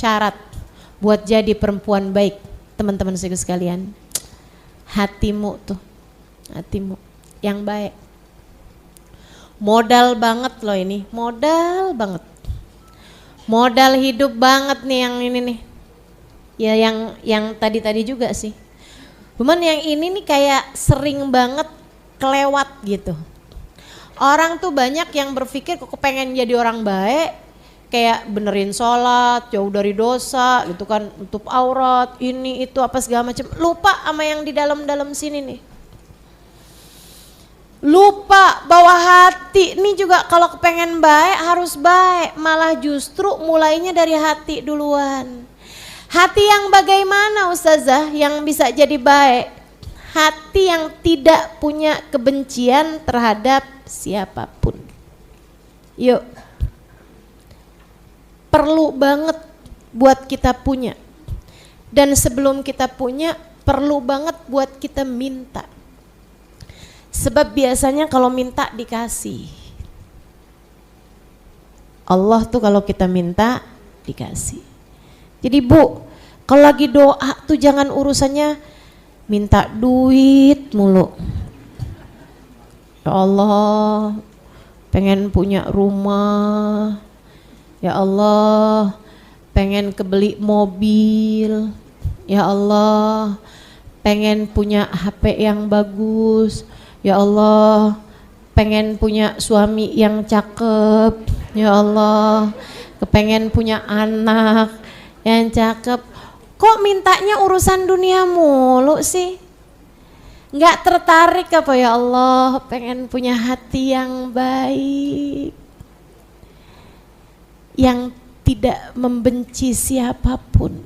syarat buat jadi perempuan baik, teman-teman sekalian. Hatimu yang baik. Modal banget loh ini, modal banget. Modal hidup banget nih yang ini nih. Ya yang tadi juga sih. Cuman yang ini nih kayak sering banget kelewat gitu. Orang tuh banyak yang berpikir kok pengen jadi orang baik, kayak benerin sholat, jauh dari dosa gitu kan, tutup aurat, ini itu apa segala macam. Lupa sama yang di dalam sini nih. Lupa bahwa hati ini juga kalau kepengen baik harus baik, malah justru mulainya dari hati duluan. Hati yang bagaimana Ustazah yang bisa jadi baik? Hati yang tidak punya kebencian terhadap siapapun. Yuk, perlu banget buat kita punya. Dan sebelum kita punya, perlu banget buat kita minta. Sebab biasanya kalau minta dikasih. Allah tuh kalau kita minta dikasih. Jadi Bu, kalau lagi doa tuh jangan urusannya minta duit mulu. Ya Allah, pengen punya rumah. Ya Allah, pengen kebeli mobil. Ya Allah, pengen punya HP yang bagus. Ya Allah, pengen punya suami yang cakep. Ya Allah, kepengen punya anak yang cakep. Kok mintanya urusan dunia mulu sih? Nggak tertarik apa ya Allah, pengen punya hati yang baik, yang tidak membenci siapapun.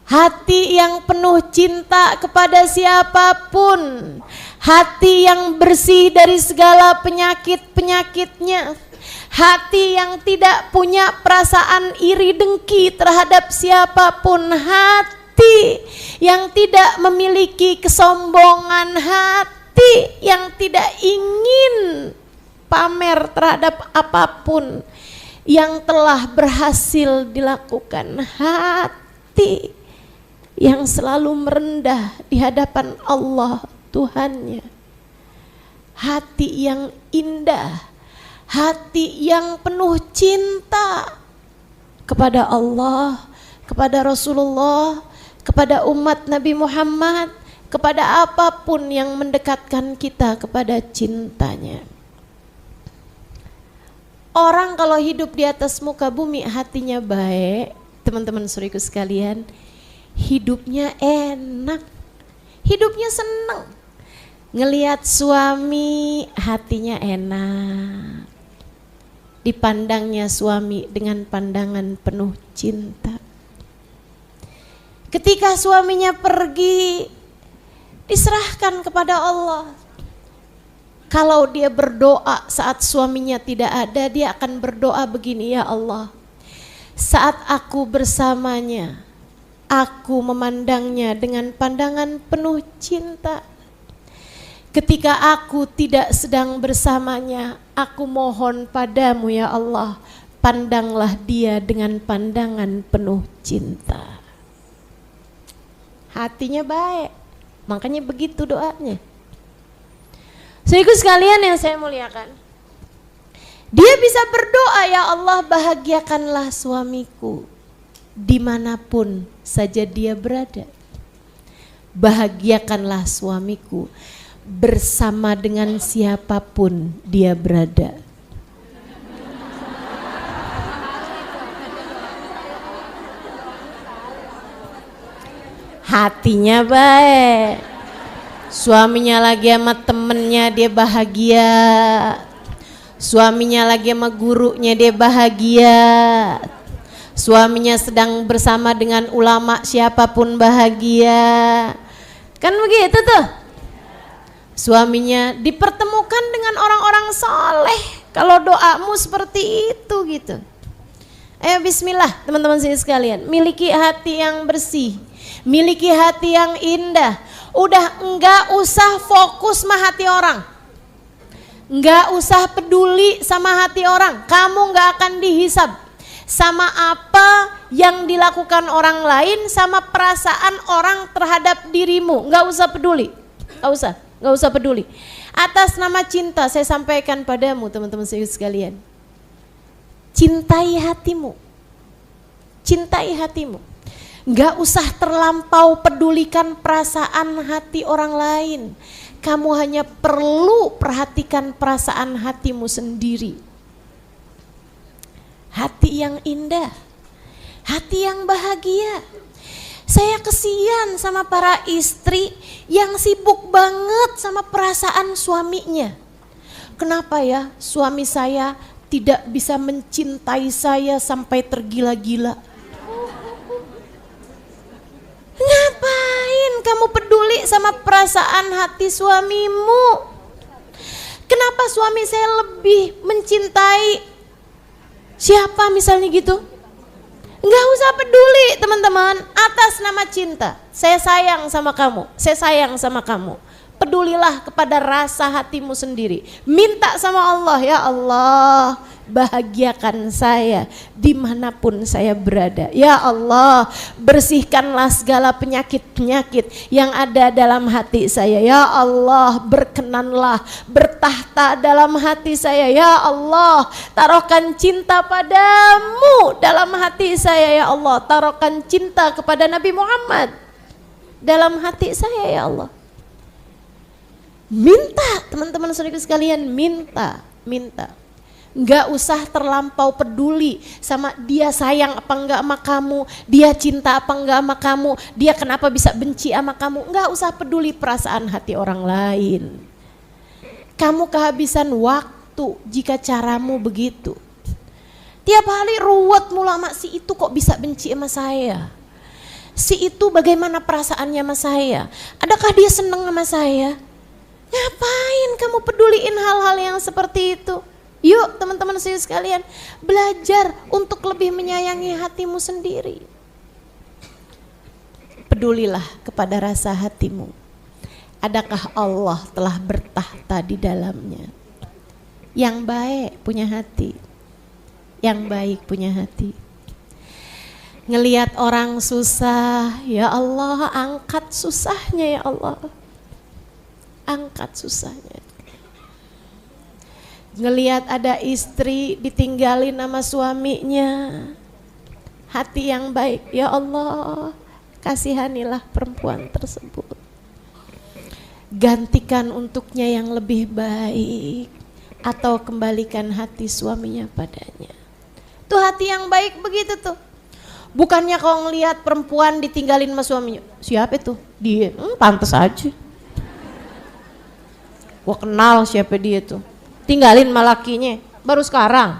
Hati yang penuh cinta kepada siapapun. Hati yang bersih dari segala penyakit-penyakitnya. Hati yang tidak punya perasaan iri dengki terhadap siapapun. Hati yang tidak memiliki kesombongan. Hati yang tidak ingin pamer terhadap apapun yang telah berhasil dilakukan. Hati yang selalu merendah di hadapan Allah Tuhannya. Hati yang indah, hati yang penuh cinta kepada Allah, kepada Rasulullah, kepada umat Nabi Muhammad, kepada apapun yang mendekatkan kita kepada cintanya. Orang kalau hidup di atas muka bumi hatinya baik, teman-teman saudaraku sekalian, hidupnya enak, hidupnya senang. Ngelihat suami hatinya enak, dipandangnya suami dengan pandangan penuh cinta. Ketika suaminya pergi, diserahkan kepada Allah. Kalau dia berdoa saat suaminya tidak ada, dia akan berdoa begini, ya Allah, saat aku bersamanya, aku memandangnya dengan pandangan penuh cinta. Ketika aku tidak sedang bersamanya, aku mohon padamu ya Allah, pandanglah dia dengan pandangan penuh cinta. Hatinya baik, makanya begitu doanya. Saudaraku sekalian yang saya muliakan, dia bisa berdoa, ya Allah bahagiakanlah suamiku dimanapun saja dia berada. Bahagiakanlah suamiku bersama dengan siapapun dia berada. Hatinya baik, suaminya lagi sama temennya dia bahagia, suaminya lagi sama gurunya dia bahagia, suaminya sedang bersama dengan ulama siapapun bahagia. Kan begitu tuh. Suaminya dipertemukan dengan orang-orang soleh. Kalau doamu seperti itu gitu. Ayo bismillah teman-teman sekalian, miliki hati yang bersih, miliki hati yang indah. Udah enggak usah fokus sama hati orang, enggak usah peduli sama hati orang. Kamu enggak akan dihisab. sama apa yang dilakukan orang lain, sama perasaan orang terhadap dirimu. Nggak usah peduli, nggak usah peduli. Atas nama cinta saya sampaikan padamu teman-teman sekalian, cintai hatimu, cintai hatimu. Nggak usah terlampau pedulikan perasaan hati orang lain. Kamu hanya perlu perhatikan perasaan hatimu sendiri. Hati yang indah, hati yang bahagia. Saya kesian sama para istri yang sibuk banget sama perasaan suaminya. Kenapa ya suami saya tidak bisa mencintai saya sampai tergila-gila? Ngapain kamu peduli sama perasaan hati suamimu? Kenapa suami saya lebih mencintai siapa misalnya gitu? Nggak usah peduli teman-teman, atas nama cinta. Saya sayang sama kamu, saya sayang sama kamu. Pedulilah kepada rasa hatimu sendiri. Minta sama Allah, ya Allah bahagiakan saya dimanapun saya berada. Ya Allah bersihkanlah segala penyakit-penyakit yang ada dalam hati saya. Ya Allah berkenanlah bertahta dalam hati saya. Ya Allah taruhkan cinta padamu dalam hati saya. Ya Allah taruhkan cinta kepada Nabi Muhammad dalam hati saya. Ya Allah minta teman-teman saudara sekalian, minta. Nggak usah terlampau peduli sama dia sayang apa enggak sama kamu, dia cinta apa enggak sama kamu, dia kenapa bisa benci sama kamu. Nggak usah peduli perasaan hati orang lain. Kamu kehabisan waktu jika caramu begitu. Tiap hari ruwet mulu sama si itu, kok bisa benci sama saya. Si itu bagaimana perasaannya sama saya, adakah dia seneng sama saya? Ngapain kamu peduliin hal-hal yang seperti itu? Yuk teman-teman saya sekalian, belajar untuk lebih menyayangi hatimu sendiri. Pedulilah kepada rasa hatimu. Adakah Allah telah bertahta di dalamnya? Yang baik punya hati, yang baik punya hati. Ngelihat orang susah, ya Allah angkat susahnya ya Allah. Angkat susahnya. Ngelihat ada istri ditinggalin sama suaminya, hati yang baik, ya Allah kasihanilah perempuan tersebut, gantikan untuknya yang lebih baik, atau kembalikan hati suaminya padanya. Tuh hati yang baik begitu tuh. Bukannya kalau ngelihat perempuan ditinggalin sama suaminya, siapa itu? Dia, pantas aja. Gua kenal siapa dia tuh. Tinggalin malakinya baru sekarang.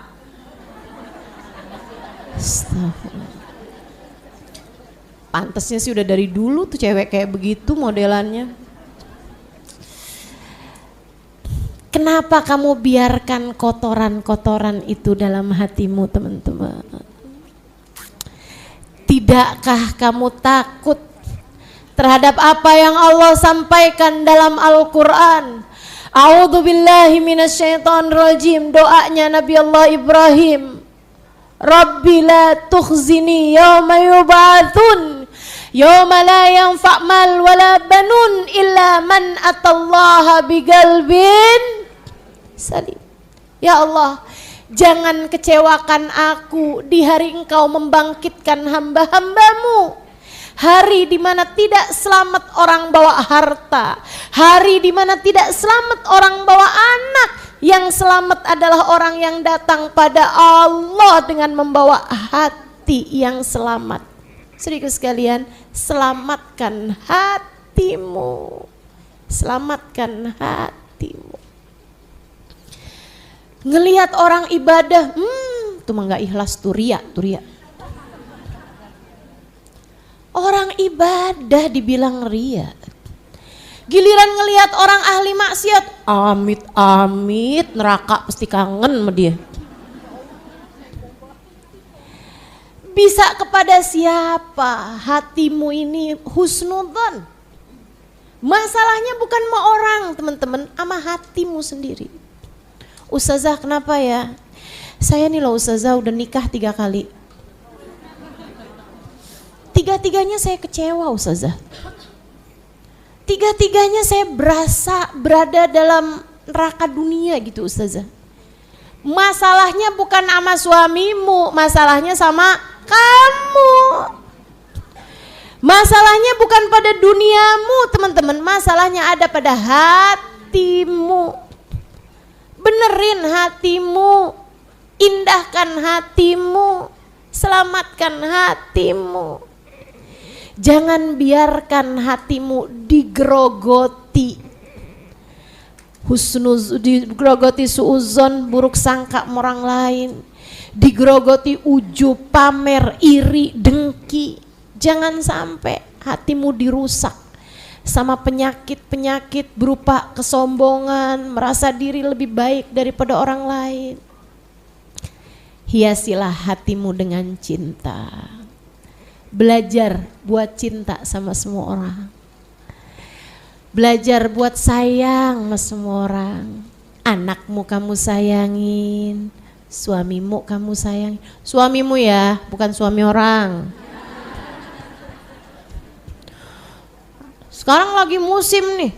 Pantasnya sih udah dari dulu tuh cewek kayak begitu modelannya. Kenapa kamu biarkan kotoran-kotoran itu dalam hatimu teman-teman? Tidakkah kamu takut terhadap apa yang Allah sampaikan dalam Al-Quran? A'udzu billahi minasyaitonir rajim. Doanya Nabi Allah Ibrahim. Rabbi la tukhzini yauma yub'atsun yauma la yanfa' mal wala banun illa man atallaha biqalbin salim. Ya Allah, jangan kecewakan aku di hari Engkau membangkitkan hamba-hambamu. Hari di mana tidak selamat orang bawa harta, hari di mana tidak selamat orang bawa anak, yang selamat adalah orang yang datang pada Allah dengan membawa hati yang selamat. Saudara sekalian, selamatkan hatimu, selamatkan hatimu. Ngelihat orang ibadah, itu mah nggak ikhlas, tuh ria. Orang ibadah dibilang ria. Giliran ngelihat orang ahli maksiat, amit neraka pasti kangen sama dia. Bisa kepada siapa hatimu ini husnudzon? Masalahnya bukan sama orang teman-teman, sama hatimu sendiri. Ustazah kenapa ya? Saya nih loh Ustazah udah nikah 3 kali. 3-tiganya saya kecewa Ustazah. 3-tiganya saya berasa berada dalam neraka dunia gitu Ustazah. Masalahnya bukan sama suamimu, masalahnya sama kamu. Masalahnya bukan pada duniamu teman-teman, masalahnya ada pada hatimu. Benerin hatimu, indahkan hatimu, selamatkan hatimu. Jangan biarkan hatimu digerogoti. Digerogoti suuzon, buruk sangka orang lain. Digerogoti ujub, pamer, iri, dengki. Jangan sampai hatimu dirusak sama penyakit-penyakit berupa kesombongan, merasa diri lebih baik daripada orang lain. Hiasilah hatimu dengan cinta. Belajar buat cinta sama semua orang. Belajar buat sayang sama semua orang. Anakmu kamu sayangin, suamimu kamu sayangin. Suamimu ya, bukan suami orang. Sekarang lagi musim nih,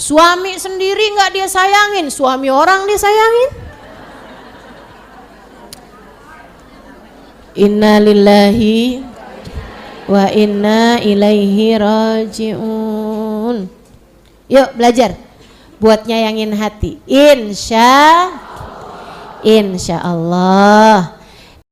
suami sendiri nggak dia sayangin, suami orang dia sayangin. Inna lillahi wa inna ilaihi raji'un. Yuk belajar buat nyayangin hati. Insya Allah.